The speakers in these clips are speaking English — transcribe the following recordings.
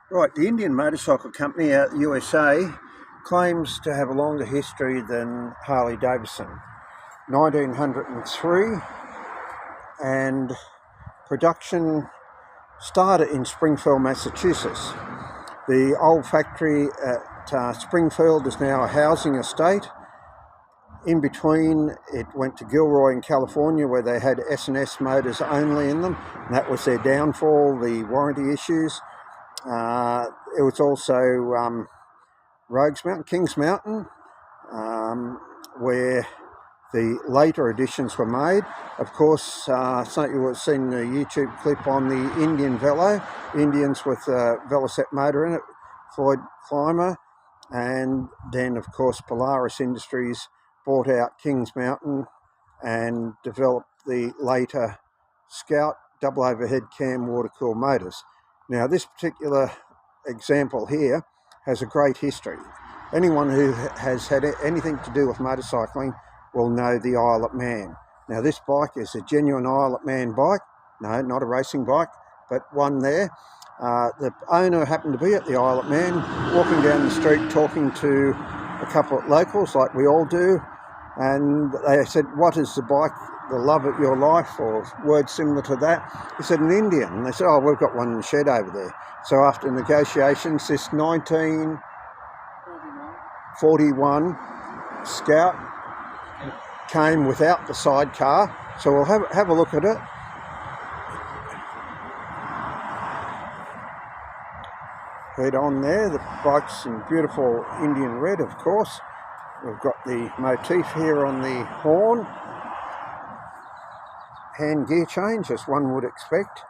Right, the Indian Motorcycle Company out the USA claims to have a longer history than Harley-Davidson. 1903, and production started in Springfield, Massachusetts. The old factory at Springfield is now a housing estate. In between, it went to Gilroy in California, where they had S&S motors only in them, and that was their downfall, the warranty issues. It was also Rogues Mountain, Kings Mountain, where the later additions were made. Of course, some you would have seen the YouTube clip on the Indian Velo, Indians with a Velocette motor in it, Floyd Climber, and then of course Polaris Industries bought out Kings Mountain and developed the later Scout double overhead cam water-cooled motors. Now this particular example here has a great history. Anyone who has had anything to do with motorcycling will know the Isle of Man. Now this bike is a genuine Isle of Man bike. No, not a racing bike, but one there. The owner happened to be at the Isle of Man, walking down the street talking to a couple of locals like we all do, and they said, "What is the bike, the love of your life," or words similar to that. He said, "An Indian." And they said, "Oh, we've got one in the shed over there." So after negotiations, this 1941 Scout came without the sidecar. So we'll have a look at it. Head on there, the bike's in beautiful Indian red, of course. We've got the motif here on the horn. Hand gear change, as one would expect.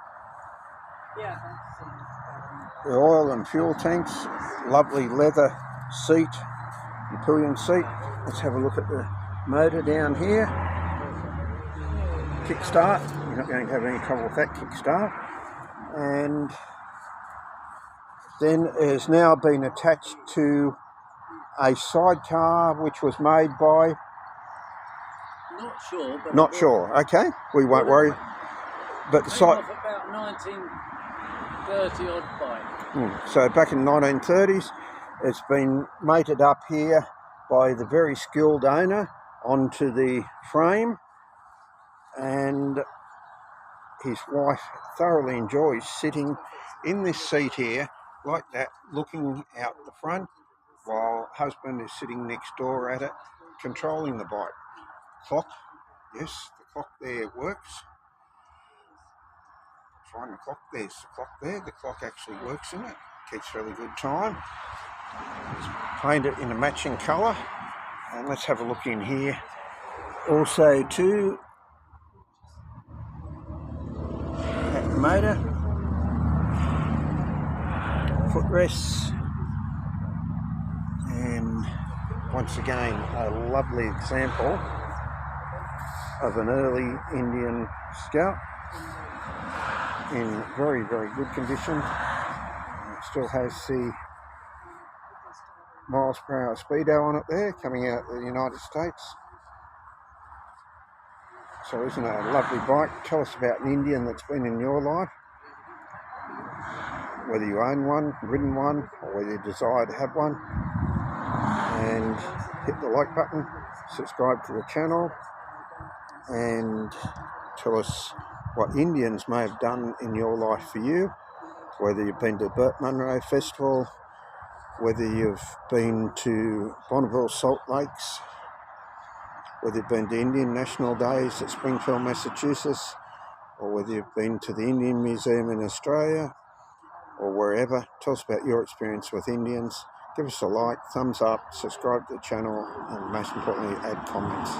The oil and fuel tanks, lovely leather seat and pillion seat. Let's have a look at the motor down here. Kickstart, you're not going to have any trouble with that kickstart. And then it has now been attached to a sidecar which was made by... Not sure, okay, we won't worry. But the site... about 1930 odd bike. So back in the 1930s, it's been mated up here by the very skilled owner onto the frame, and his wife thoroughly enjoys sitting in this seat here like that, looking out the front, while husband is sitting next door at it, controlling the bike. Clock, yes, the clock there works. Find the clock, there's the clock there. The clock actually works in it, keeps really good time. It's painted in a matching colour. And let's have a look in here. Also too, at the motor, footrests, and once again a lovely example of an early Indian Scout in very, very good condition. It still has the miles per hour speedo on it there, coming out of the United States. So isn't it a lovely bike? Tell us about an Indian that's been in your life, whether you own one, ridden one, or whether you desire to have one. And hit the like button, subscribe to the channel, and tell us what Indians may have done in your life for you, whether you've been to the Burt Munro Festival, whether you've been to Bonneville Salt Lakes, whether you've been to Indian National Days at Springfield, Massachusetts, or whether you've been to the Indian Museum in Australia, or wherever. Tell us about your experience with Indians. Give us a like, thumbs up, subscribe to the channel, and most importantly, add comments.